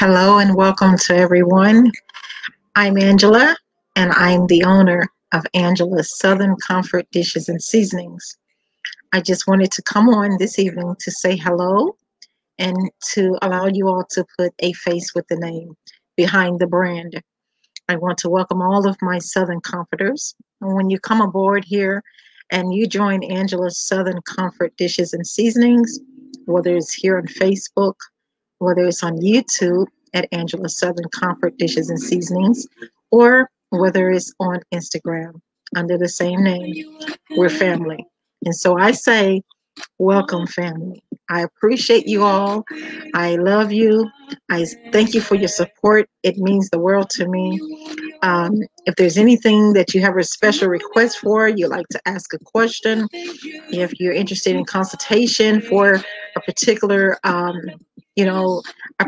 Hello and welcome to everyone. I'm Angela and I'm the owner of Angela's Southern Comfort Dishes and Seasonings. I just wanted to come on this evening to say hello and to allow you all to put a face with the name behind the brand. I want to welcome all of my Southern Comforters. And when you come aboard here and you join Angela's Southern Comfort Dishes and Seasonings, whether it's here on Facebook, whether it's on YouTube at Angela's Southern Comfort Dishes and Seasonings, or whether it's on Instagram under the same name, we're family. And so I say, welcome, family. I appreciate you all. I love you. I thank you for your support. It means the world to me. If there's anything that you have a special request for, you like to ask a question, if you're interested in consultation for a particular, a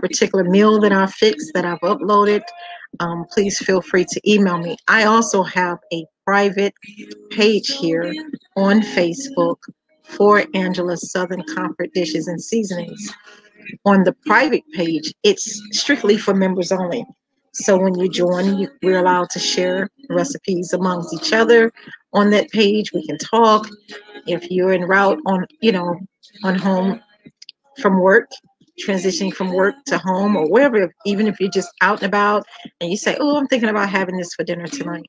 particular meal that I fixed that I've uploaded, please feel free to email me. I also have a private page here on Facebook for Angela's Southern Comfort Dishes and Seasonings. On the private page, it's strictly for members only. So when you join, we're allowed to share recipes amongst each other on that page. We can talk. If you're en route on home from work, transitioning from work to home or wherever, even if you're just out and about and you say, oh, I'm thinking about having this for dinner tonight,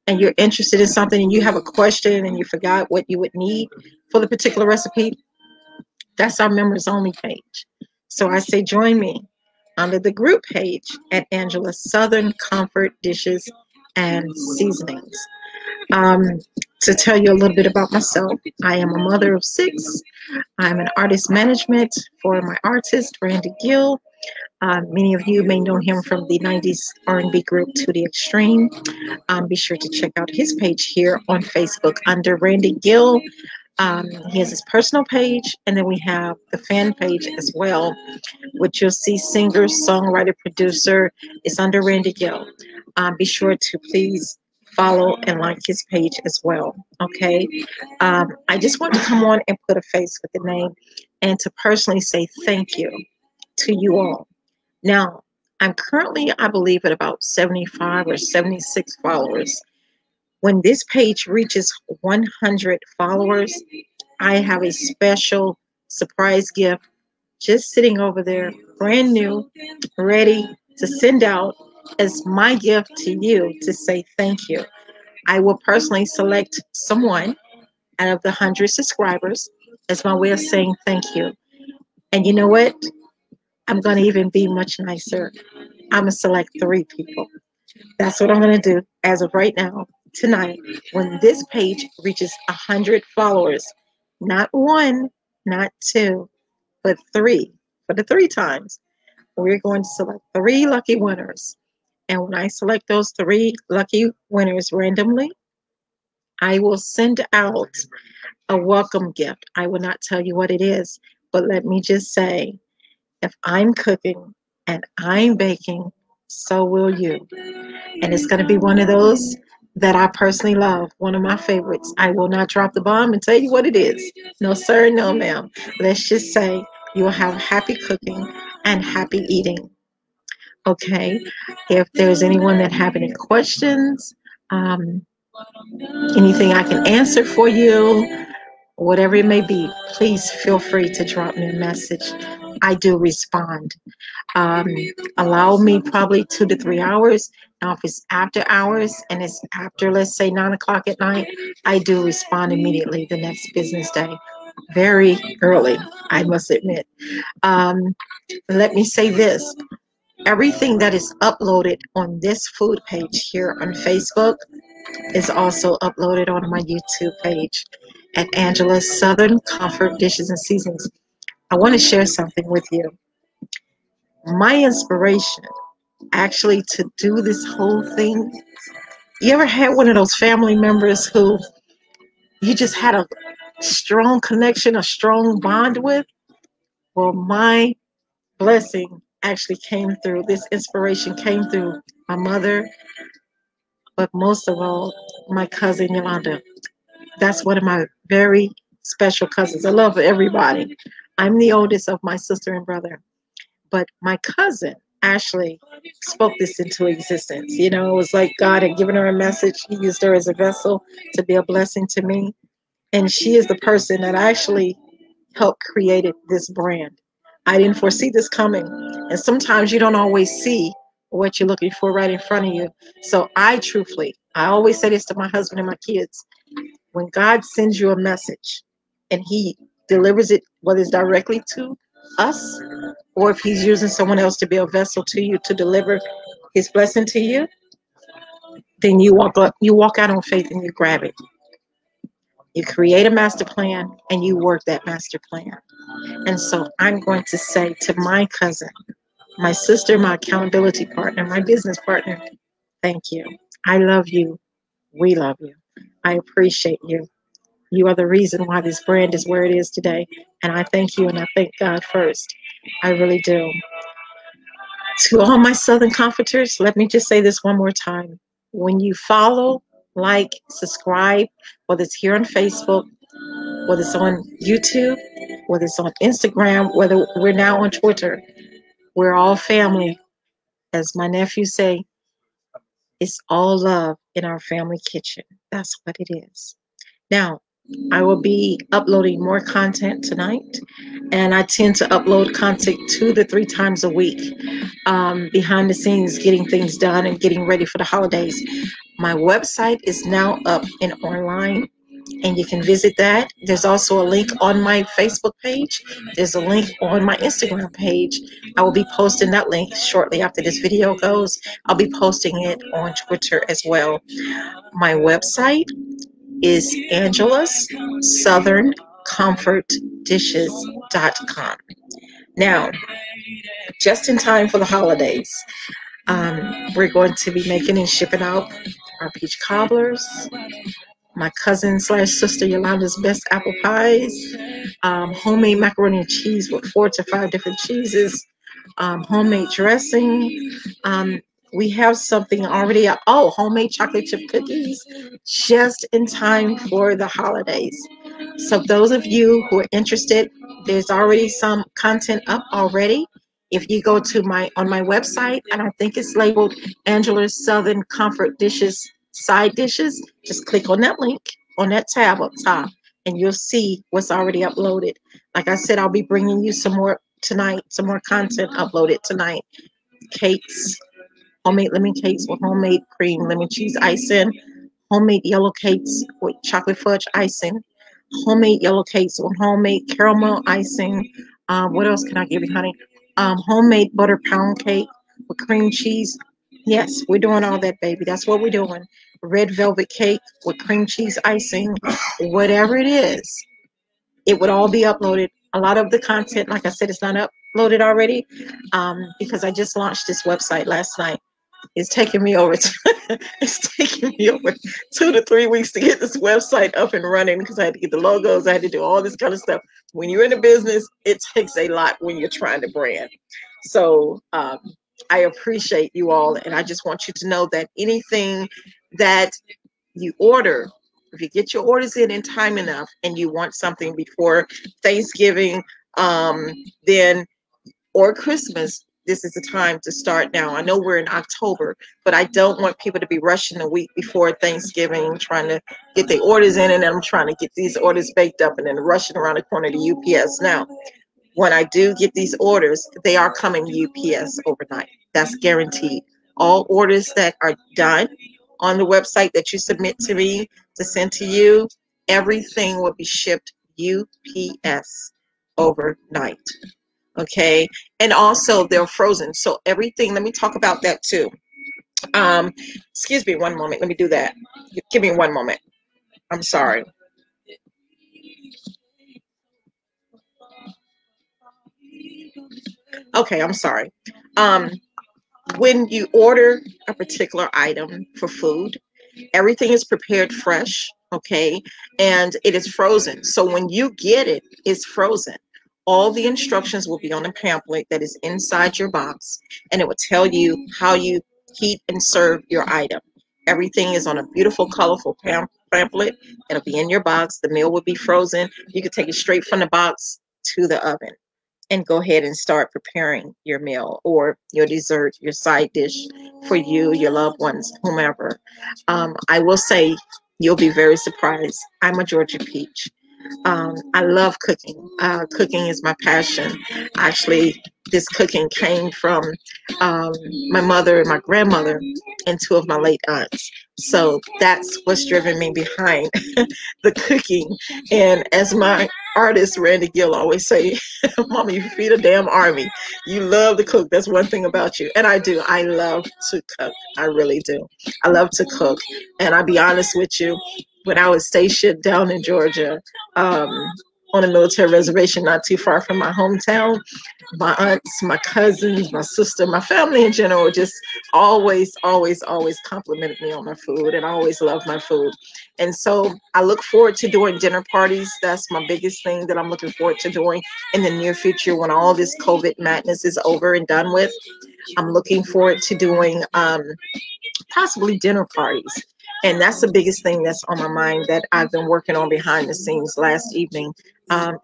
and you're interested in something and you have a question and you forgot what you would need for the particular recipe, that's our members only page. So I say join me under the group page at Angela's Southern Comfort Dishes and Seasonings. To tell you a little bit about myself, I am a mother of 6. I'm an artist management for my artist, Randy Gill. Many of you may know him from the 90s R&B group To The Extreme. Be sure to check out his page here on Facebook under Randy Gill. He has his personal page, and then we have the fan page as well, which you'll see singer, songwriter, producer. It's under Randy Gill. Be sure to please follow and like his page as well. Okay. I just want to come on and put a face with the name and to personally say thank you to you all. Now, I'm currently, I believe, at about 75 or 76 followers. When this page reaches 100 followers, I have a special surprise gift just sitting over there, brand new, ready to send out as my gift to you to say thank you. I will personally select someone out of the 100 subscribers as my way of saying thank you. And you know what? I'm going to even be much nicer. I'm going to select 3 people. That's what I'm going to do as of right now, tonight, when this page reaches 100 followers. Not 1, not 2, but 3. For the 3 times, we're going to select 3 lucky winners. And when I select those 3 lucky winners randomly, I will send out a welcome gift. I will not tell you what it is, but let me just say, if I'm cooking and I'm baking, so will you. And it's going to be one of those that I personally love, one of my favorites. I will not drop the bomb and tell you what it is. No, sir, no, ma'am. Let's just say you will have happy cooking and happy eating. Okay. If there's anyone that have any questions, anything I can answer for you, whatever it may be, please feel free to drop me a message. I do respond. Allow me probably 2 to 3 hours. Now, if it's after hours and it's after, let's say, 9 o'clock at night, I do respond immediately the next business day. Very early, I must admit. Let me say this. Everything that is uploaded on this food page here on Facebook is also uploaded on my YouTube page at Angela's Southern Comfort Dishes and Seasonings. I want to share something with you. My inspiration actually to do this whole thing, you ever had one of those family members who you just had a strong connection, a strong bond with? Well, my blessing actually came through, this inspiration came through my mother, but most of all, my cousin Yolanda. That's one of my very special cousins. I love everybody. I'm the oldest of my sister and brother. But my cousin Ashley spoke this into existence. You know, it was like God had given her a message. He used her as a vessel to be a blessing to me. And she is the person that actually helped created this brand. I didn't foresee this coming. And sometimes you don't always see what you're looking for right in front of you. So I always say this to my husband and my kids. When God sends you a message and he delivers it, whether it's directly to us or if he's using someone else to be a vessel to you to deliver his blessing to you, then you walk out on faith and you grab it. You create a master plan and you work that master plan. And so I'm going to say to my cousin, my sister, my accountability partner, my business partner, thank you. I love you. We love you. I appreciate you. You are the reason why this brand is where it is today. And I thank you and I thank God first. I really do. To all my Southern comforters, let me just say this one more time. When you follow, like, subscribe, whether it's here on Facebook, whether it's on YouTube, whether it's on Instagram, whether we're now on Twitter, we're all family. As my nephew say, it's all love in our family kitchen. That's what it is. Now, I will be uploading more content tonight, and I tend to upload content 2 to 3 times a week, behind the scenes, getting things done and getting ready for the holidays. My website is now up and online, and you can visit that. There's also a link on my Facebook page. There's a link on my Instagram page. I will be posting that link shortly after this video goes. I'll be posting it on Twitter as well. My website is Angela's Southern Comfort Dishes.com. Now, just in time for the holidays, we're going to be making and shipping out our peach cobblers, my cousin slash sister Yolanda's best apple pies, homemade macaroni and cheese with 4 to 5 different cheeses, homemade dressing. Um, we have something already up. Oh, homemade chocolate chip cookies just in time for the holidays. So those of you who are interested, there's already some content up already. If you go to my on my website, and I think it's labeled Angela's Southern Comfort Dishes Side Dishes, just click on that link on that tab up top, and you'll see what's already uploaded. Like I said, I'll be bringing you some more tonight, some more content uploaded tonight. Cakes, homemade lemon cakes with homemade cream, lemon cheese icing, homemade yellow cakes with chocolate fudge icing, homemade yellow cakes with homemade caramel icing. What else can I give you, honey? Homemade butter pound cake with cream cheese. Yes, we're doing all that, baby. That's what we're doing. Red velvet cake with cream cheese icing, whatever it is, it would all be uploaded. A lot of the content, like I said, is not uploaded already, because I just launched this website last night. It's taking me over. It's taking me over 2 to 3 weeks to get this website up and running because I had to get the logos. I had to do all this kind of stuff. When you're in a business, it takes a lot when you're trying to brand. So I appreciate you all, and I just want you to know that anything that you order, if you get your orders in time enough and you want something before Thanksgiving, then or Christmas, this is the time to start now. I know we're in October, but I don't want people to be rushing a week before Thanksgiving trying to get their orders in, and then I'm trying to get these orders baked up and then rushing around the corner to UPS. Now, when I do get these orders, they are coming UPS overnight. That's guaranteed. All orders that are done on the website that you submit to me to send to you, everything will be shipped UPS overnight. Okay, and also they're frozen, so everything, let me talk about that too. Excuse me one moment, let me do that. Give me one moment. I'm sorry. Okay, I'm sorry. um when you order a particular item for food, everything is prepared fresh, okay, and it is frozen. So when you get it, it's frozen. All the instructions will be on the pamphlet that is inside your box, and it will tell you how you heat and serve your item. Everything is on a beautiful, colorful pamphlet. It'll be in your box. The meal will be frozen. You can take it straight from the box to the oven. and go ahead and start preparing your meal or your dessert, your side dish for you, your loved ones, whomever. I will say you'll be very surprised. I'm a Georgia peach. I love cooking. Cooking is my passion. Actually, this cooking came from um, my mother and my grandmother and two of my late aunts. So that's what's driven me behind the cooking. And as my artist Randy Gill always say, "Mama, you feed a damn army. You love to cook. That's one thing about you." And I do. I love to cook. I really do. I love to cook. And I'll be honest with you, when I was stationed down in Georgia, um, on a military reservation not too far from my hometown, my aunts, my cousins, my sister, my family in general just always complimented me on my food, and I always loved my food. And so I look forward to doing dinner parties. That's my biggest thing that I'm looking forward to doing in the near future when all this COVID madness is over and done with. I'm looking forward to doing possibly dinner parties. And that's the biggest thing that's on my mind that I've been working on behind the scenes last evening,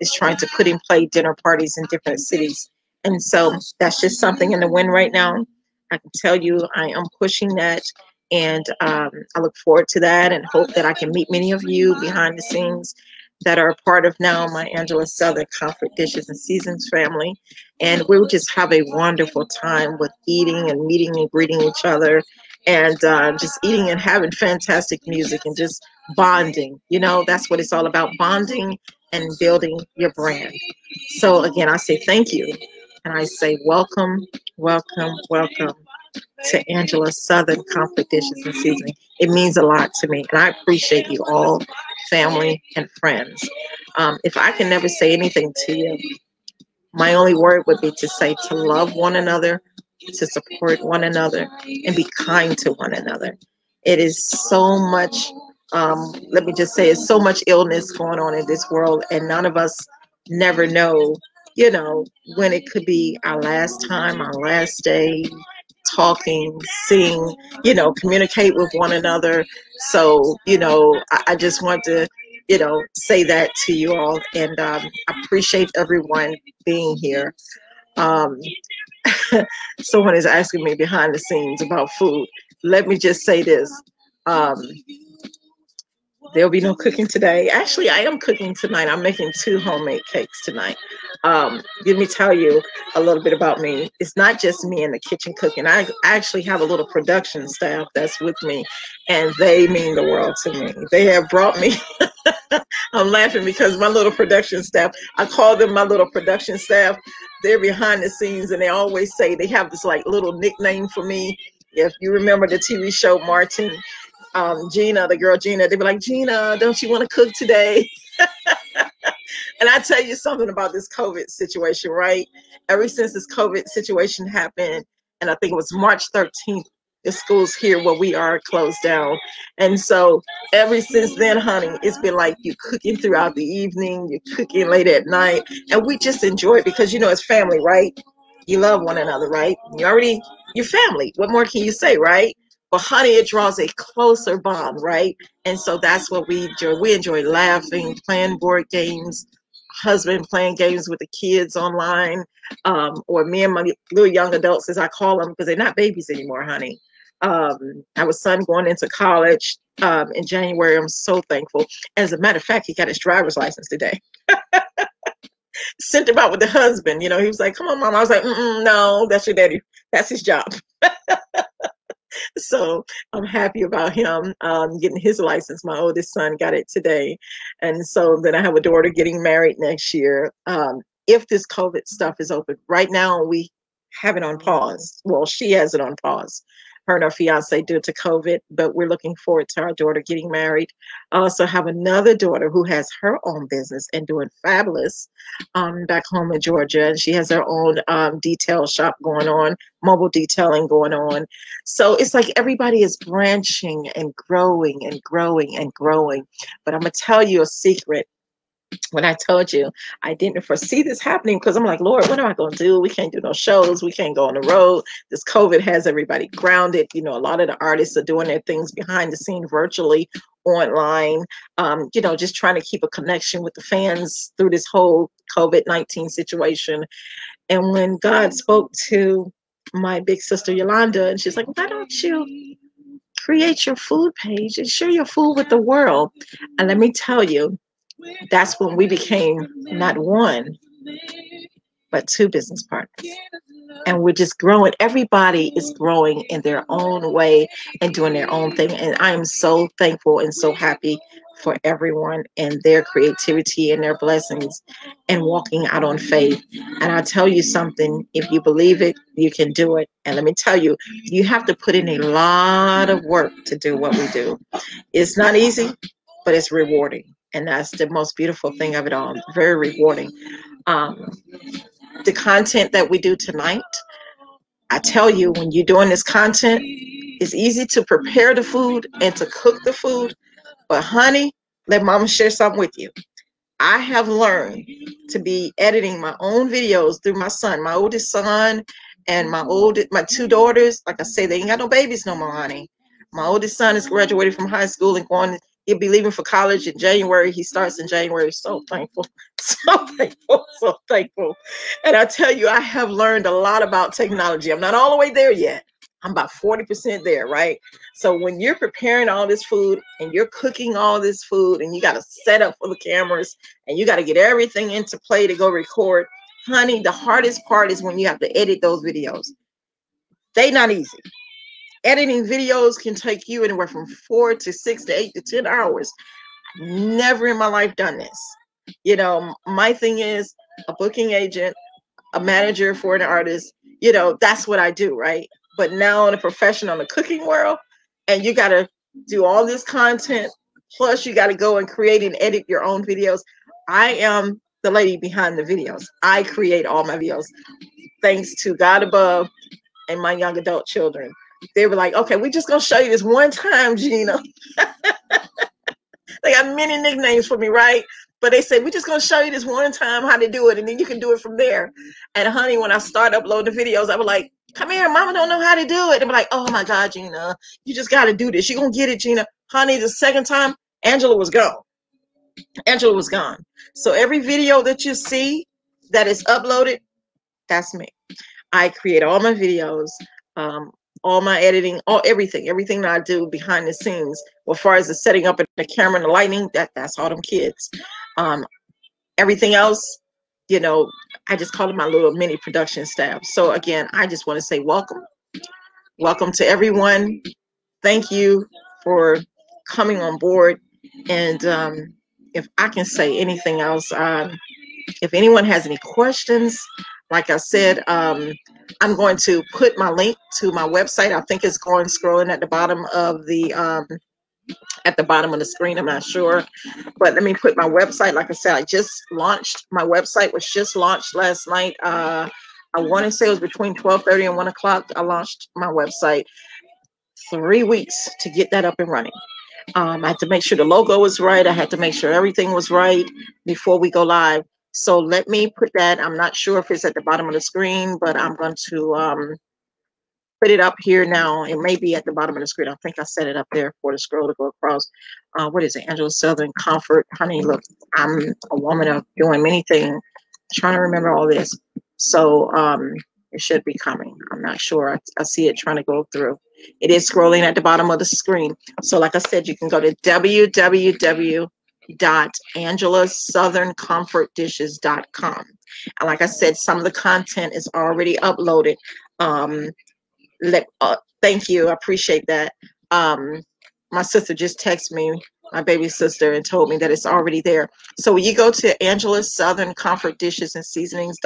is trying to put in play dinner parties in different cities. And so that's just something in the wind right now. I can tell you I am pushing that. And I look forward to that and hope that I can meet many of you behind the scenes that are a part of now my Angela Southern Comfort Dishes and Seasons family. And we'll just have a wonderful time with eating and meeting and greeting each other and just eating and having fantastic music and just bonding. You know, that's what it's all about, bonding and building your brand. So, again, I say thank you. And I say welcome, welcome to Angela Southern Comfort Dishes and Seasoning. It means a lot to me. And I appreciate you all, family and friends. If I can never say anything to you, my only word would be to say to love one another, to support one another, and be kind to one another. It is so much, let me just say, it's so much illness going on in this world, and none of us never know, you know, when it could be our last time, our last day talking, sing, communicate with one another. So, I just want to, say that to you all, and I appreciate everyone being here. Um, Someone is asking me behind the scenes about food. Let me just say this. Um, There'll be no cooking today. Actually, I am cooking tonight. I'm making two homemade cakes tonight. Let me tell you a little bit about me. It's not just me in the kitchen cooking. I actually have a little production staff that's with me, and they mean the world to me. They have brought me. I'm laughing because my little production staff, I call them my little production staff. They're behind the scenes, and they always say they have this like little nickname for me. If you remember the TV show Martin, Gina, the girl Gina, they'd be like, "Gina, don't you want to cook today?" And I tell you something about this COVID situation, right? Ever since this COVID situation happened, and I think it was March 13th, the schools here where we are closed down. And so ever since then, honey, it's been like you cooking throughout the evening, you're cooking late at night, and we just enjoy it because, it's family, right? You love one another, right? You're family. What more can you say, right? But honey, it draws a closer bond, right? And so that's what we enjoy. We enjoy laughing, playing board games, husband playing games with the kids online, or me and my little young adults, as I call them, because they're not babies anymore, honey. I have a son going into college in January. I'm so thankful. As a matter of fact, he got his driver's license today. Sent him out with the husband. He was like, "Come on, mom." I was like, "No, that's your daddy. That's his job." So I'm happy about him getting his license. My oldest son got it today. And so then I have a daughter getting married next year. If this COVID stuff is open, right now we have it on pause. Well, she has it on pause. Her and her fiance due to COVID, but we're looking forward to our daughter getting married. I also have another daughter who has her own business and doing fabulous back home in Georgia. And she has her own detail shop going on, mobile detailing going on. So it's like everybody is branching and growing and growing and growing. But I'm going to tell you a secret. When I told you I didn't foresee this happening, because I'm like, Lord, what am I going to do? We can't do no shows. We can't go on the road. This COVID has everybody grounded. A lot of the artists are doing their things behind the scene virtually online, just trying to keep a connection with the fans through this whole COVID-19 situation. And when God spoke to my big sister Yolanda, and she's like, why don't you create your food page and share your food with the world? And let me tell you, that's when we became not one, but two business partners. And we're just growing. Everybody is growing in their own way and doing their own thing. And I'm so thankful and so happy for everyone and their creativity and their blessings and walking out on faith. And I'll tell you something, if you believe it, you can do it. And let me tell you, you have to put in a lot of work to do what we do. It's not easy, but it's rewarding. And that's the most beautiful thing of it all. Very rewarding. Um, the content that we do tonight, I tell you, when you're doing this content, it's easy to prepare the food and to cook the food. But honey, let mama share something with you. I have learned to be editing my own videos through my son, my oldest son, and my two daughters. Like I say, they ain't got no babies no more, honey. My oldest son is graduated from high school and he'll be leaving for college in January. He starts in January. So thankful, so thankful, so thankful. And I tell you, I have learned a lot about technology. I'm not all the way there yet. I'm about 40% there, right? So when you're preparing all this food and you're cooking all this food and you got to set up for the cameras and you got to get everything into play to go record, honey, the hardest part is when you have to edit those videos. They not easy. Editing videos can take you anywhere from 4 to 6 to 8 to 10 hours. Never in my life done this. My thing is a booking agent, a manager for an artist, that's what I do, right? But now in a professional, in the cooking world, and you got to do all this content, plus you got to go and create and edit your own videos. I am the lady behind the videos. I create all my videos, thanks to God above and my young adult children. They were like, okay, we're just going to show you this one time, Gina. They got many nicknames for me, right? But they said, we're just going to show you this one time how to do it, and then you can do it from there. And honey, when I start uploading the videos, I was like, come here, mama don't know how to do it. They were like, oh my God, Gina, you just got to do this. You're going to get it, Gina. Honey, the second time, Angela was gone. Angela was gone. So every video that you see that is uploaded, that's me. I create all my videos, all my editing, everything that I do behind the scenes. As far as the setting up of the camera and the lighting, that's all them kids. Everything else, I just call it my little mini production staff. So again, I just want to say welcome to everyone. Thank you for coming on board. And if I can say anything else, if anyone has any questions, like I said, I'm going to put my link to my website. I think it's scrolling at the bottom of the screen. I'm not sure, but let me put my website. Like I said, I just launched. My website was just launched last night. I want to say it was between 12:30 and 1 o'clock. I launched my website. 3 weeks to get that up and running. I had to make sure the logo was right. I had to make sure everything was right before we go live. So let me put that. I'm not sure if it's at the bottom of the screen, but I'm going to put it up here now. It may be at the bottom of the screen. I think I set it up there for the scroll to go across. What is it? Angela Southern Comfort. Honey, look, I'm a woman of doing many things, trying to remember all this. So it should be coming. I'm not sure. I see it trying to go through. It is scrolling at the bottom of the screen. So like I said, you can go to www.angelasoutherncomfortdishes.com. And like I said, some of the content is already uploaded. Thank you. I appreciate that. My sister just texted me, my baby sister, and told me that it's already there. So when you go to Angela's Southern Comfort Dishes and Seasonings,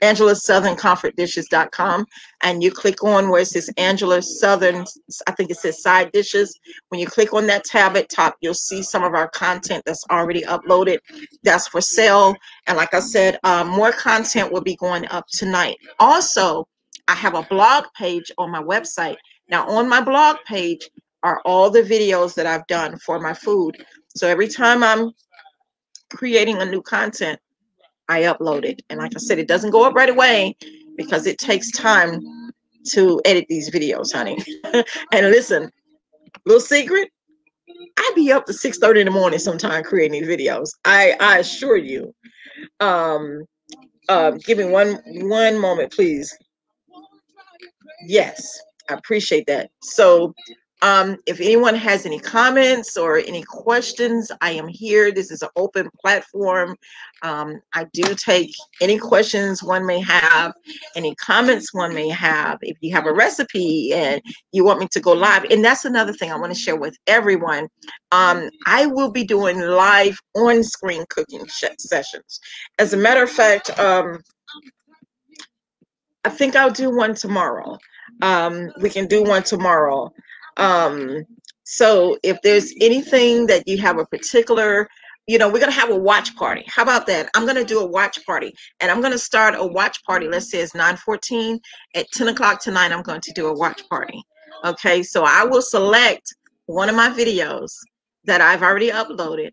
AngelaSouthernComfortDishes.com, and you click on where it says Angela Southern, I think it says side dishes. When you click on that tab at top, you'll see some of our content that's already uploaded. That's for sale. And like I said, more content will be going up tonight. Also, I have a blog page on my website. Now, on my blog page are all the videos that I've done for my food. So every time I'm creating a new content, I upload it. And like I said, it doesn't go up right away because it takes time to edit these videos, honey. And listen, little secret, I'd be up to 6:30 in the morning sometime creating these videos. I assure you. Um, give me one moment, please. Yes, I appreciate that. So, if anyone has any comments or any questions, I am here. This is an open platform. I do take any questions one may have, any comments one may have. If you have a recipe and you want me to go live, and that's another thing I want to share with everyone. I will be doing live on-screen cooking sessions. As a matter of fact, I think I'll do one tomorrow. We can do one tomorrow. Um, so if there's anything that you have a particular, we're going to have a watch party. How about that? I'm going to do a watch party, and I'm going to start a watch party. Let's say it's 9:14. At 10 o'clock tonight, I'm going to do a watch party. Okay, so I will select one of my videos that I've already uploaded,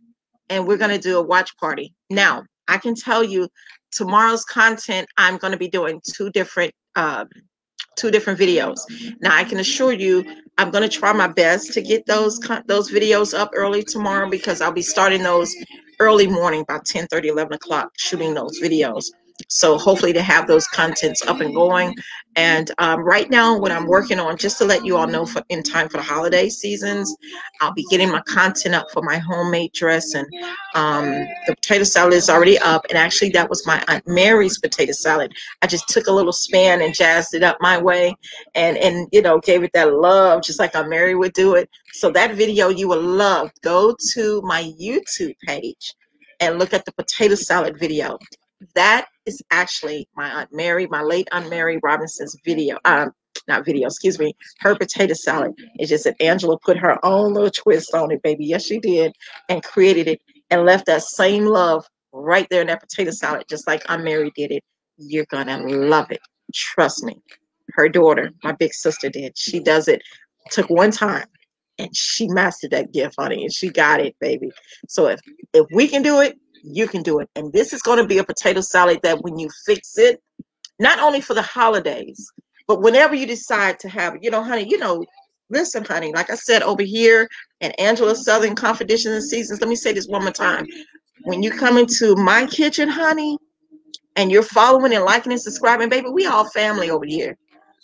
and we're going to do a watch party. Now, I can tell you tomorrow's content, I'm going to be doing two different videos. Now, I can assure you, I'm going to try my best to get those videos up early tomorrow, because I'll be starting those early morning, about 10:30, 11 o'clock, shooting those videos. So hopefully to have those contents up and going. And right now, what I'm working on, just to let you all know, in time for the holiday seasons, I'll be getting my content up for my homemade dressing. The potato salad is already up, and actually that was my Aunt Mary's potato salad. I just took a little span and jazzed it up my way, and gave it that love, just like Aunt Mary would do it. So that video you will love. Go to my YouTube page and look at the potato salad video. That is actually my Aunt Mary, my late Aunt Mary Robinson's video. Not video, excuse me, her potato salad. It's just that Angela put her own little twist on it, baby. Yes, she did, and created it and left that same love right there in that potato salad, just like Aunt Mary did it. You're gonna love it. Trust me. Her daughter, my big sister, did. She does it. Took one time, and she mastered that gift, honey, and she got it, baby. So if we can do it, you can do it. And this is going to be a potato salad that when you fix it, not only for the holidays, but whenever you decide to have it, honey, listen, honey, like I said over here at Angela's Southern Confidential and Seasons, let me say this one more time. When you come into my kitchen, honey, and you're following and liking and subscribing, baby, we all family over here.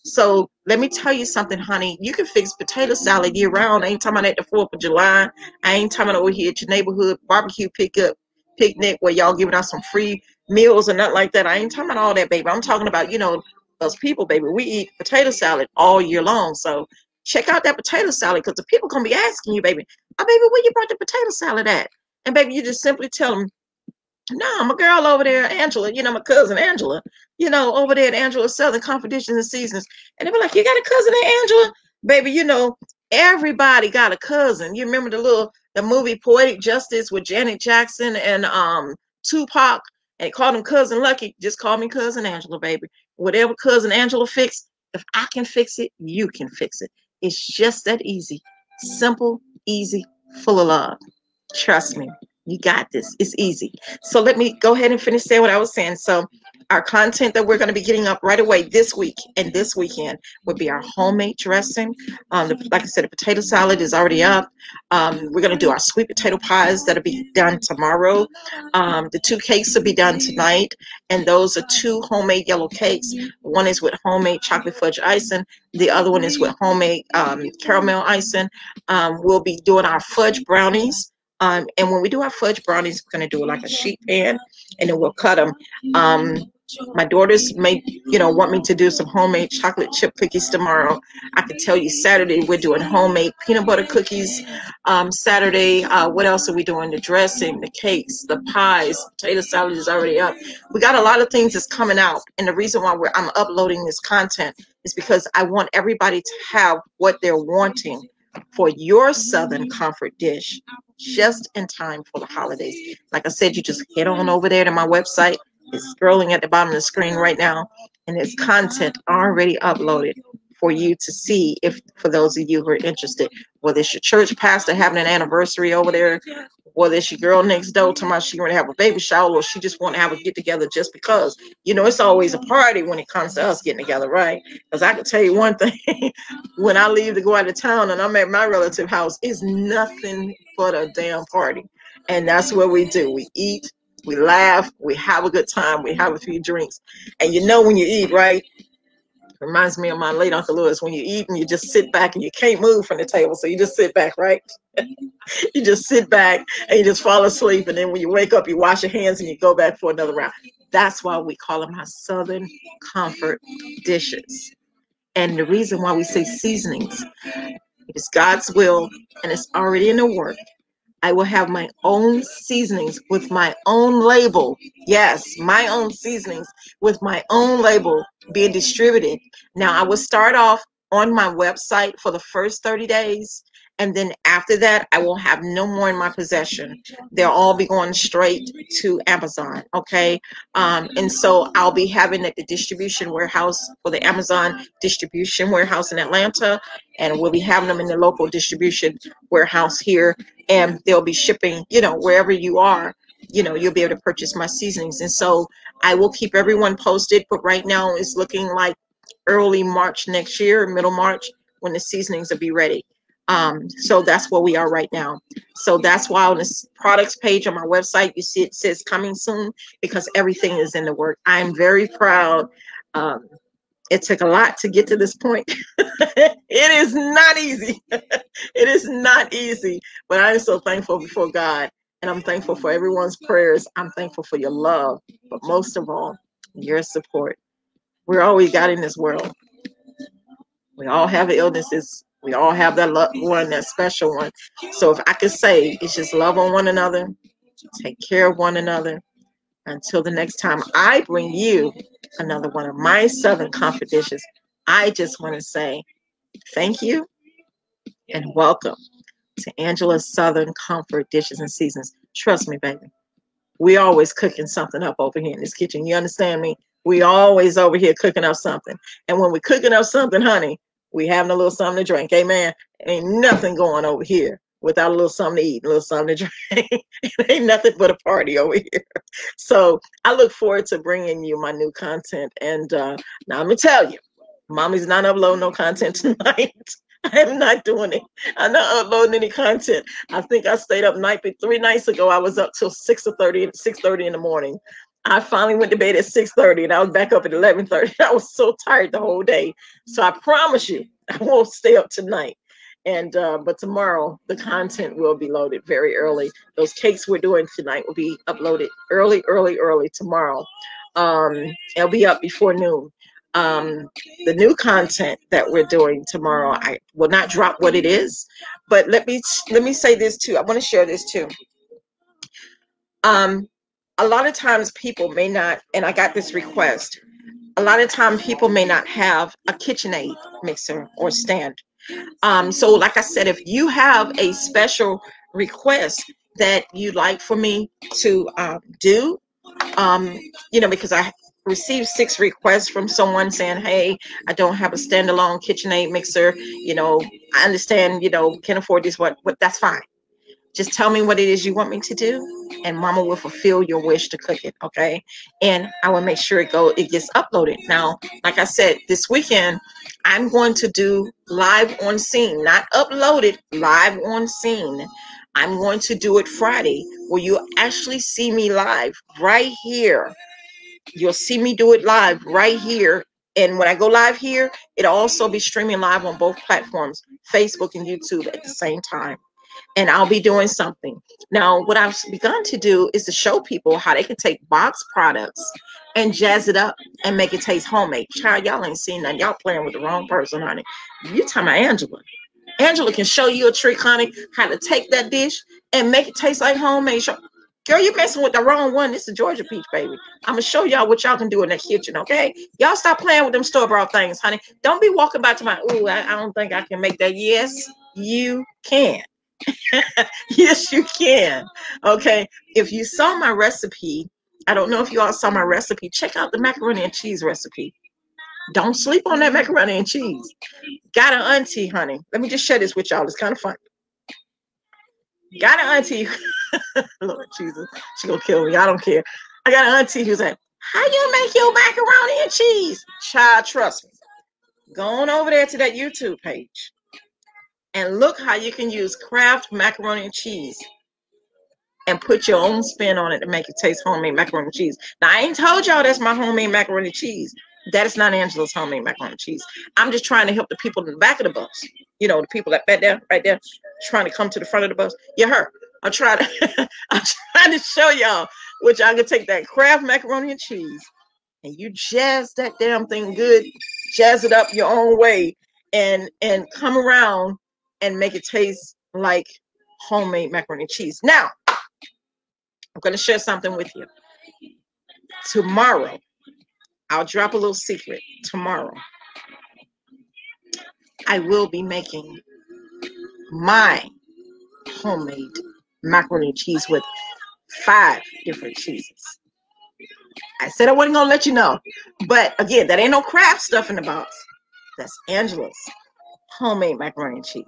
So let me tell you something, honey. You can fix potato salad year round. I ain't talking about at the 4th of July. I ain't talking about over here at your neighborhood barbecue picnic where y'all giving out some free meals or nothing like that. I ain't talking about all that, baby. I'm talking about, those people, baby. We eat potato salad all year long. So check out that potato salad, because the people going to be asking you, baby, oh, baby, where you brought the potato salad at? And, baby, you just simply tell them, no, my girl over there, Angela, my cousin Angela, over there at Angela's Southern Confidential and Seasons. And they be like, you got a cousin named Angela? Baby, everybody got a cousin. You remember the movie Poetic Justice with Janet Jackson and Tupac? And they called him Cousin Lucky. Just call me Cousin Angela, baby. Whatever Cousin Angela fixed, if I can fix it, you can fix it. It's just that easy. Simple, easy, full of love. Trust me. You got this. It's easy. So let me go ahead and finish saying what I was saying. So our content that we're going to be getting up right away this week and this weekend would be our homemade dressing. Like I said, the potato salad is already up. We're going to do our sweet potato pies that'll be done tomorrow. The 2 cakes will be done tonight, and those are 2 homemade yellow cakes. One is with homemade chocolate fudge icing. The other one is with homemade caramel icing. We'll be doing our fudge brownies. And when we do our fudge brownies, we're going to do it like a sheet pan, and then we'll cut them. My daughters may, want me to do some homemade chocolate chip cookies tomorrow. I can tell you Saturday we're doing homemade peanut butter cookies. Saturday, what else are we doing? The dressing, the cakes, the pies, potato salad is already up. We got a lot of things that's coming out. And the reason why I'm uploading this content is because I want everybody to have what they're wanting for your Southern comfort dish just in time for the holidays. Like I said, you just head on over there to my website. It's scrolling at the bottom of the screen right now, and there's content already uploaded for you to see, if for those of you who are interested, whether it's your church pastor having an anniversary over there, whether it's your girl next door talking about she going to have a baby shower or she just want to have a get together just because. You know, it's always a party when it comes to us getting together, right? Because I can tell you one thing, when I leave to go out of town and I'm at my relative house, it's nothing but a damn party. And that's what we do. We eat, we laugh, we have a good time, we have a few drinks. And you know when you eat, right? Reminds me of my late Uncle Lewis. When you eat and you just sit back and you can't move from the table, so you just sit back, right? You just sit back and you just fall asleep, and then when you wake up, you wash your hands and you go back for another round. That's why we call them our Southern comfort dishes. And the reason why we say seasonings, it's God's will and it's already in the work. I will have my own seasonings with my own label. Yes, my own seasonings with my own label being distributed. Now, I will start off on my website for the first 30 days. And then after that, I will have no more in my possession. They'll all be going straight to Amazon. Okay. And so I'll be having at the distribution warehouse for the Amazon distribution warehouse in Atlanta. And we'll be having them in the local distribution warehouse here, and they'll be shipping, you know, wherever you are, you know, you'll be able to purchase my seasonings. And so I will keep everyone posted, but right now it's looking like early March next year, middle March, when the seasonings will be ready. So that's where we are right now. So that's why on this products page on my website, you see it says coming soon, because everything is in the work. I'm very proud. It took a lot to get to this point. It is not easy. It is not easy, but I am so thankful before God, and I'm thankful for everyone's prayers. I'm thankful for your love, but most of all, your support. We're all we got in this world. We all have illnesses. We all have that loved one, that special one. So if I could say, it's just love on one another, take care of one another. Until the next time I bring you another one of my Southern Comfort dishes, I just want to say thank you and welcome to Angela's Southern Comfort Dishes and Seasons. Trust me, baby. We always cooking something up over here in this kitchen. You understand me? We always over here cooking up something. And when we're cooking up something, honey, we having a little something to drink. Amen. Ain't nothing going over here without a little something to eat, a little something to drink. It ain't nothing but a party over here. So I look forward to bringing you my new content. And now I'm going to tell you, Mommy's not uploading no content tonight. I am not doing it. I'm not uploading any content. I think I stayed up 3 nights ago. I was up till 6:30 in the morning. I finally went to bed at 6:30 and I was back up at 11:30. I was so tired the whole day. So I promise you, I won't stay up tonight. And but tomorrow the content will be loaded very early. Those cakes we're doing tonight will be uploaded early tomorrow. It'll be up before noon. The new content that we're doing tomorrow, I will not drop what it is, but let me say this too. I want to share this too. A lot of times people may not, and I got this request. A lot of times people may not have a KitchenAid mixer or stand. So like I said, if you have a special request that you'd like for me to do, you know, because I received 6 requests from someone saying, hey, I don't have a standalone KitchenAid mixer. You know, I understand, you know, can't afford this, what, that's fine. Just tell me what it is you want me to do, and Mama will fulfill your wish to cook it, okay? And I will make sure it gets uploaded. Now, like I said, this weekend, I'm going to do live on scene, not uploaded, live on scene. I'm going to do it Friday, where you actually see me live right here. You'll see me do it live right here. And when I go live here, it'll also be streaming live on both platforms, Facebook and YouTube at the same time. And I'll be doing something. Now, what I've begun to do is to show people how they can take box products and jazz it up and make it taste homemade. Child, y'all ain't seen that. Y'all playing with the wrong person, honey. You talking about Angela. Angela can show you a trick, honey, how to take that dish and make it taste like homemade. Girl, you messing with the wrong one. This is Georgia peach, baby. I'm going to show y'all what y'all can do in the kitchen, okay? Y'all stop playing with them store-bought things, honey. Don't be walking back to my, ooh, I don't think I can make that. Yes, you can. Yes, you can. Okay. If you saw my recipe, I don't know if you all saw my recipe, check out the macaroni and cheese recipe. Don't sleep on that macaroni and cheese. Got an auntie, honey. Let me just share this with y'all. It's kind of fun. Got an auntie. Lord Jesus, she gonna kill me. I don't care. I got an auntie who's like, how you make your macaroni and cheese? Child, trust me. Go on over there to that YouTube page and look how you can use Kraft macaroni and cheese and put your own spin on it to make it taste homemade macaroni and cheese. Now, I ain't told y'all that's my homemade macaroni and cheese. That is not Angela's homemade macaroni and cheese. I'm just trying to help the people in the back of the bus. You know, the people that right there, trying to come to the front of the bus. Yeah, her. I'm trying to, I'm trying to show y'all which I can take that Kraft macaroni and cheese and you jazz that damn thing good, jazz it up your own way, and come around and make it taste like homemade macaroni and cheese. Now, I'm going to share something with you. Tomorrow, I'll drop a little secret. Tomorrow, I will be making my homemade macaroni and cheese with 5 different cheeses. I said I wasn't going to let you know. But again, that ain't no Kraft stuff in the box. That's Angela's homemade macaroni and cheese.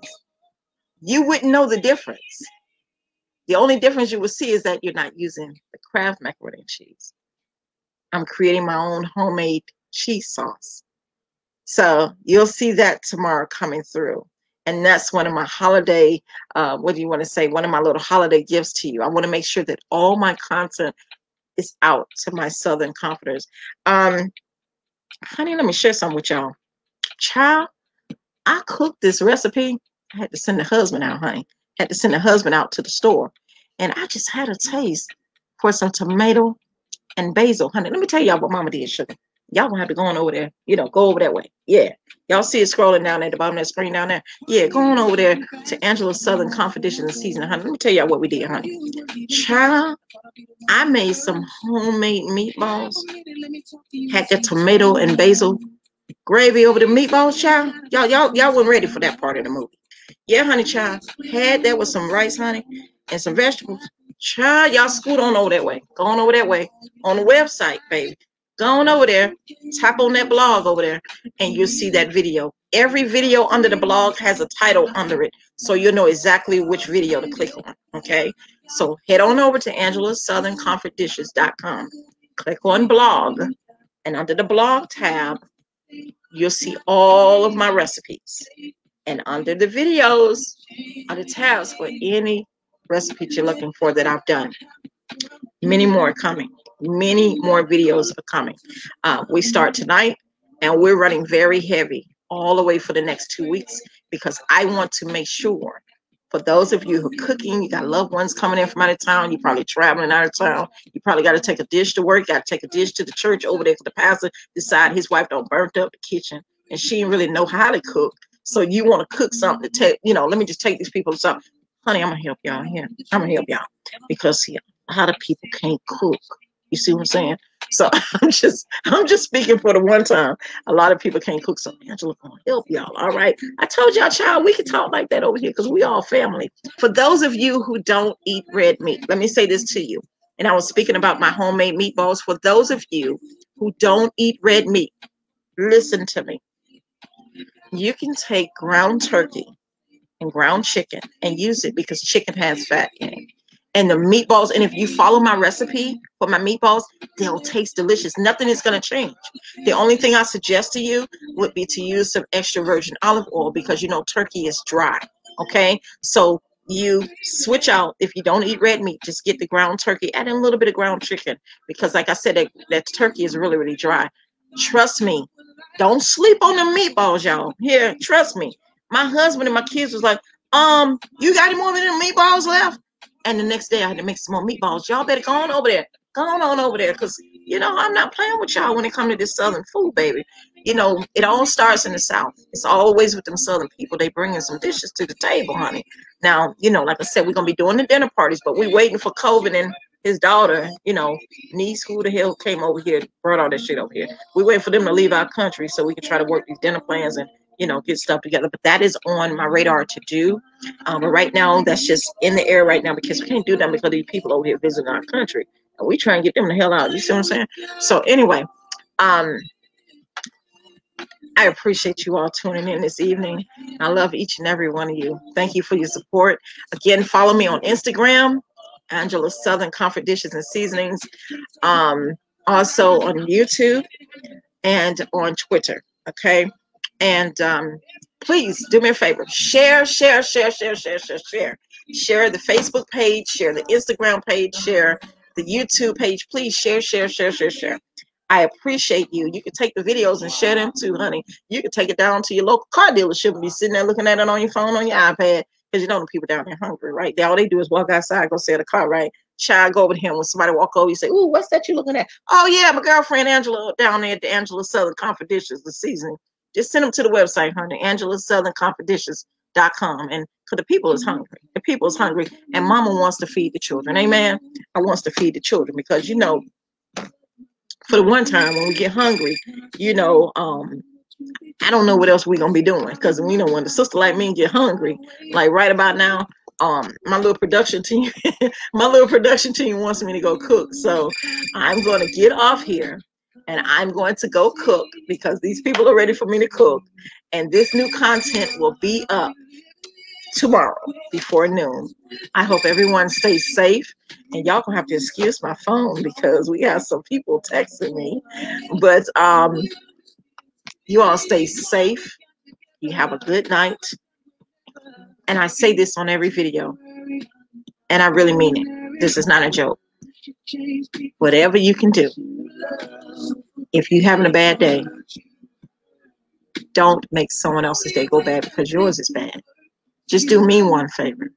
You wouldn't know the difference. The only difference you will see is that you're not using the Kraft macaroni and cheese. I'm creating my own homemade cheese sauce. So you'll see that tomorrow coming through. And that's one of my holiday, what do you want to say? One of my little holiday gifts to you. I want to make sure that all my content is out to my Southern comforters. Honey, let me share something with y'all. Child, I cooked this recipe. I had to send the husband out, honey. Had to send the husband out to the store. And I just had a taste for some tomato and basil, honey. Let me tell y'all what mama did, sugar. Y'all gonna have to go on over there. You know, go over that way. Yeah. Y'all see it scrolling down at the bottom of that screen down there? Yeah, go on over there to Angela's Southern Confidential Seasoning, honey. Let me tell y'all what we did, honey. Child, I made some homemade meatballs. Had the tomato and basil gravy over the meatballs, child. Y'all weren't ready for that part of the movie. Yeah, honey, child. Had that with some rice, honey, and some vegetables. Child, y'all scoot on over that way. Go on over that way. On the website, baby. Go on over there. Tap on that blog over there, and you'll see that video. Every video under the blog has a title under it, so you'll know exactly which video to click on, okay? So head on over to AngelaSouthernComfortDishes.com. Click on blog, and under the blog tab, you'll see all of my recipes. And under the videos are the tabs for any recipe you're looking for that I've done. Many more are coming. Many more videos are coming. We start tonight, and we're running very heavy all the way for the next 2 weeks because I want to make sure for those of you who are cooking, you got loved ones coming in from out of town, you're probably traveling out of town, you probably got to take a dish to work, got to take a dish to the church over there because the pastor decided his wife don't burnt up the kitchen and she didn't really know how to cook. So you want to cook something to take, let me just take these people to something. Honey, I'm going to help y'all here. I'm going to help y'all because see, a lot of people can't cook. You see what I'm saying? So I'm just speaking for the one time. A lot of people can't cook, so Angela gonna help y'all. All right. I told y'all, child, we can talk like that over here because we all family. For those of you who don't eat red meat, let me say this to you. And I was speaking about my homemade meatballs. For those of you who don't eat red meat, listen to me. You can take ground turkey and ground chicken and use it because chicken has fat in it. And the meatballs, and if you follow my recipe for my meatballs, they'll taste delicious. Nothing is going to change. The only thing I suggest to you would be to use some extra virgin olive oil because turkey is dry. Okay, so you switch out. If you don't eat red meat, just get the ground turkey, add in a little bit of ground chicken because, like I said, that turkey is really, really dry. Trust me, don't sleep on the meatballs, y'all. Here, trust me. My husband and my kids was like, you got any more of them meatballs left? And the next day I had to make some more meatballs. Y'all better go on over there. Go on over there because, I'm not playing with y'all when it comes to this Southern food, baby. It all starts in the South. It's always with them Southern people. They bringing some dishes to the table, honey. Now, like I said, we're going to be doing the dinner parties, but we're waiting for COVID and his daughter, niece, who the hell came over here, brought all this shit over here. We're waiting for them to leave our country so we can try to work these dinner plans and get stuff together. But that is on my radar to do. But right now, that's just in the air right now because we can't do that because these people over here visiting our country. And we try and get them the hell out. You see what I'm saying? So anyway, I appreciate you all tuning in this evening. I love each and every one of you. Thank you for your support. Again, follow me on Instagram, Angela Southern Comfort Dishes and Seasonings. Um, Also on YouTube and on Twitter. Okay. And please do me a favor. Share. Share the Facebook page, share the Instagram page, share the YouTube page. Please share. I appreciate you. You can take the videos and share them too, honey. You can take it down to your local car dealership and be sitting there looking at it on your phone, on your iPad, because you know the people down there hungry, right? All they do is walk outside, go sit in the car, right? Child, go over to him. When somebody walk over, you say, "Ooh, what's that you looking at?" "Oh yeah, my girlfriend Angela down there at the Angela Southern Comfort Dishes, the seasoning." Just send them to the website, honey, AngelaSouthernComfortDishes.com. And because the people is hungry. The people is hungry, and mama wants to feed the children. Amen. I wants to feed the children because, you know, for the one time when we get hungry, you know, I don't know what else we're gonna be doing, because we know when a sister like me get hungry, like right about now, my little production team, wants me to go cook. So I'm gonna get off here and I'm going to go cook because these people are ready for me to cook, and this new content will be up tomorrow before noon. I hope everyone stays safe, and y'all gonna have to excuse my phone because we have some people texting me, but you all stay safe. You have a good night. And I say this on every video, and I really mean it. This is not a joke. Whatever you can do, if you're having a bad day, don't make someone else's day go bad because yours is bad. Just do me one favor.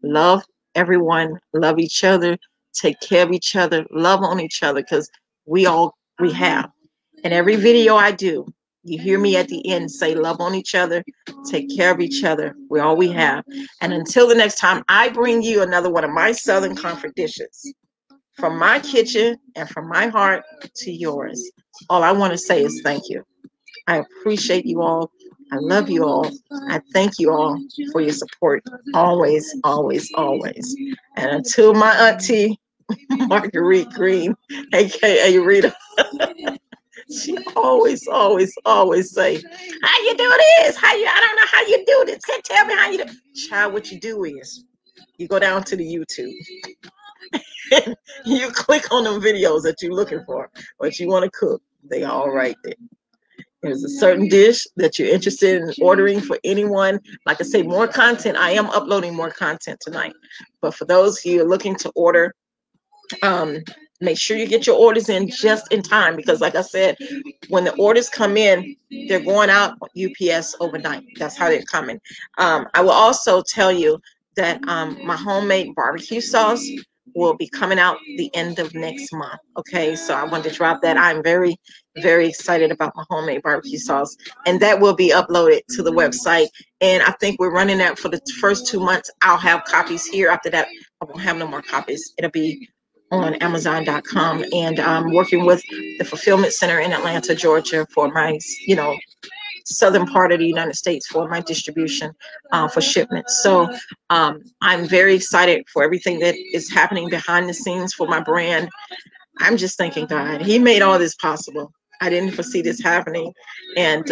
Love everyone, love each other, take care of each other, love on each other, because we have. And every video I do, you hear me at the end say, love on each other, take care of each other. We all we have. And until the next time, I bring you another one of my Southern Comfort dishes from my kitchen and from my heart to yours. All I want to say is thank you. I appreciate you all. I love you all. I thank you all for your support. Always, always, always. And until my auntie, Marguerite Green, aka Rita, she always, always, always say, "How you do this? I don't know how you do this. Can't tell me how you do." Child, what you do is you go down to the YouTube and you click on them videos that you're looking for, what you want to cook. They all right there. There's a certain dish that you're interested in ordering for anyone. Like I say, more content. I am uploading more content tonight. But for those who are looking to order, make sure you get your orders in just in time, because like I said, when the orders come in, they're going out UPS overnight. That's how they're coming. I will also tell you that my homemade barbecue sauce will be coming out the end of next month. Okay, so I wanted to drop that. I'm very, very excited about my homemade barbecue sauce, and that will be uploaded to the website. And I think we're running that for the first 2 months. I'll have copies here. After that, I won't have no more copies. It'll be on Amazon.com, and I'm working with the fulfillment center in Atlanta, Georgia, for my, southern part of the United States for my distribution, for shipments. So I'm very excited for everything that is happening behind the scenes for my brand. I'm just thanking God. He made all this possible. I didn't foresee this happening, and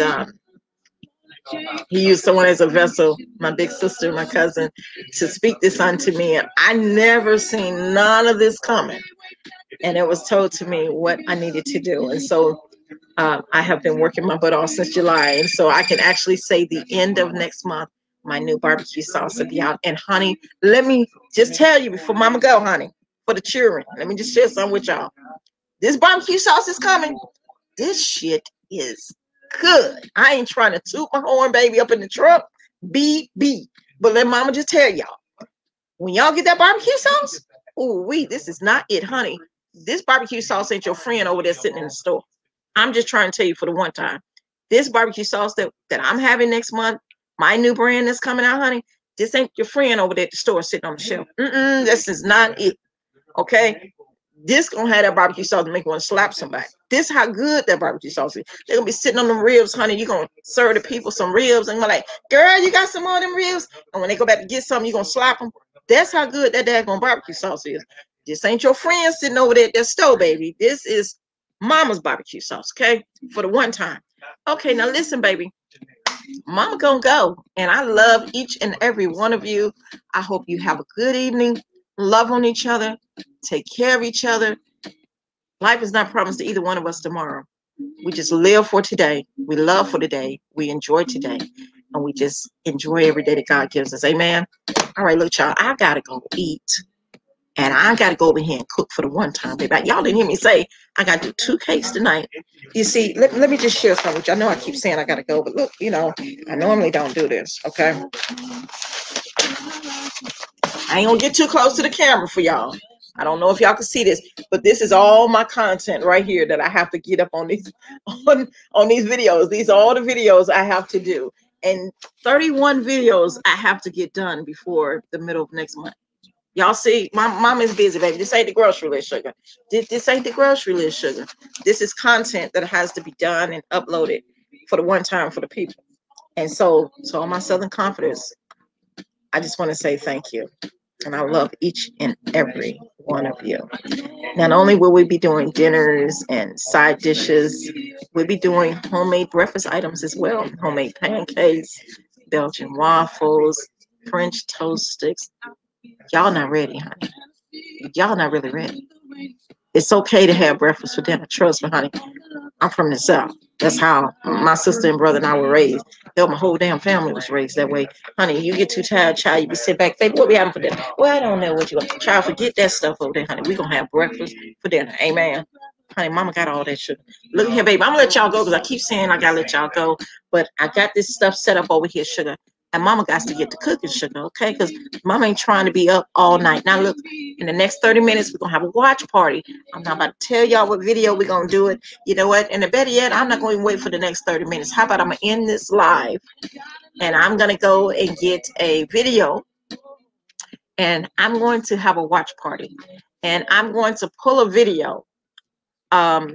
he used someone as a vessel, my big sister, my cousin, to speak this unto me. And I never seen none of this coming. And it was told to me what I needed to do. And so I have been working my butt off since July. And so I can actually say the end of next month, my new barbecue sauce will be out. And honey, let me just tell you before mama go, honey, for the children, let me just share something with y'all. This barbecue sauce is coming. This shit is good. I ain't trying to toot my horn, baby, up in the truck. BB. But let mama just tell y'all, when y'all get that barbecue sauce, ooh, this is not it, honey. This barbecue sauce ain't your friend over there sitting in the store. I'm just trying to tell you for the one time. This barbecue sauce that I'm having next month, my new brand that's coming out, honey, this ain't your friend over there at the store sitting on the shelf. This is not it. Okay? This gonna have that barbecue sauce to make you want to slap somebody. This how good that barbecue sauce is. They're gonna be sitting on them ribs, honey. You're gonna serve the people some ribs, and you're like, girl, you got some more of them ribs? And when they go back to get some, you're gonna slap them. That's how good that daggone barbecue sauce is. This ain't your friend sitting over there at that stove, baby. This is Mama's barbecue sauce, okay? For the one time. Okay, now listen, baby. Mama gonna go. And I love each and every one of you. I hope you have a good evening. Love on each other. Take care of each other. Life is not promised to either one of us tomorrow. We just live for today. We love for today. We enjoy today. And we just enjoy every day that God gives us. Amen. All right, look, y'all, I gotta go eat. And I got to go over here and cook for the one time, baby. Y'all didn't hear me say I got to do 2 cakes tonight. You see, let me just share something with you. I know I keep saying I got to go, but look, you know, I normally don't do this, okay? I ain't going to get too close to the camera for y'all. I don't know if y'all can see this, but this is all my content right here that I have to get up on these on these videos. These are all the videos I have to do. And 31 videos I have to get done before the middle of next month. Y'all see, my mom is busy, baby. This ain't the grocery list, sugar. This ain't the grocery list, sugar. This is content that has to be done and uploaded for the one time for the people. And so all my Southern Comforters, I just want to say thank you. And I love each and every one of you. Not only will we be doing dinners and side dishes, we'll be doing homemade breakfast items as well. Homemade pancakes, Belgian waffles, French toast sticks. Y'all not ready, honey. Y'all not really ready. It's okay to have breakfast for dinner. Trust me, honey. I'm from the South. That's how my sister and brother and I were raised. Hell, my whole damn family was raised that way. Honey, you get too tired, child, you be sit back. Baby, what we having for dinner? Well, I don't know what you want. Child, forget that stuff over there, honey. We gonna have breakfast for dinner. Amen. Honey, mama got all that sugar. Look here, baby. I'm gonna let y'all go because I keep saying I gotta let y'all go. But I got this stuff set up over here, sugar. And mama got to get to cooking, sugar, okay? Because mama ain't trying to be up all night. Now, look, in the next 30 minutes, we're going to have a watch party. I'm not about to tell y'all what video we're going to do it. You know what? And the better yet, I'm not going to wait for the next 30 minutes. How about I'm going to end this live, and I'm going to go and get a video, and I'm going to have a watch party. And I'm going to pull a video that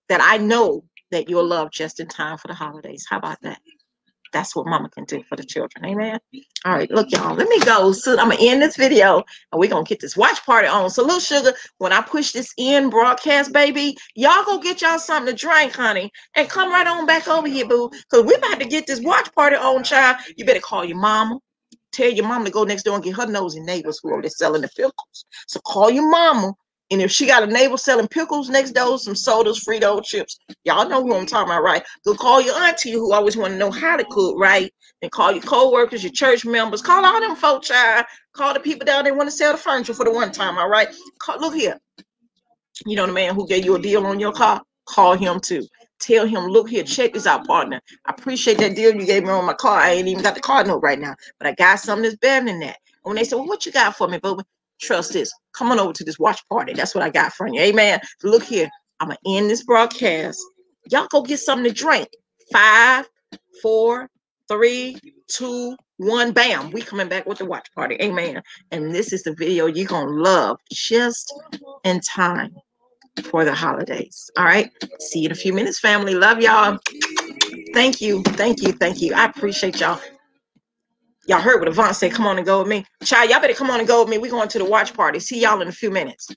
I know that you'll love just in time for the holidays. How about that? That's what mama can do for the children. Amen. All right, look, y'all. Let me go. So I'm going to end this video, and we're going to get this watch party on. So, little sugar, when I push this in broadcast, baby, y'all go get y'all something to drink, honey, and come right on back over here, boo, because we're about to get this watch party on, child. You better call your mama. Tell your mama to go next door and get her nosy neighbors who are there selling the pickles. So call your mama. And if she got a neighbor selling pickles next door, some sodas, Frito chips, y'all know who I'm talking about, right? Go call your auntie who always want to know how to cook, right? And call your co-workers, your church members. Call all them folk, child. Call the people down there want to sell the furniture for the one time, all right? Look here. You know the man who gave you a deal on your car? Call him too. Tell him, look here, check this out, partner. I appreciate that deal you gave me on my car. I ain't even got the car note right now, but I got something that's better than that. And when they say, well, what you got for me, boo? Trust this. Come on over to this watch party. That's what I got from you. Amen. So look here. I'm going to end this broadcast. Y'all go get something to drink. 5, 4, 3, 2, 1. Bam. We coming back with the watch party. Amen. And this is the video you're going to love just in time for the holidays. All right. See you in a few minutes, family. Love y'all. Thank you. Thank you. Thank you. I appreciate y'all. Y'all heard what Yvonne said. Come on and go with me. Child, y'all better come on and go with me. We're going to the watch party. See y'all in a few minutes.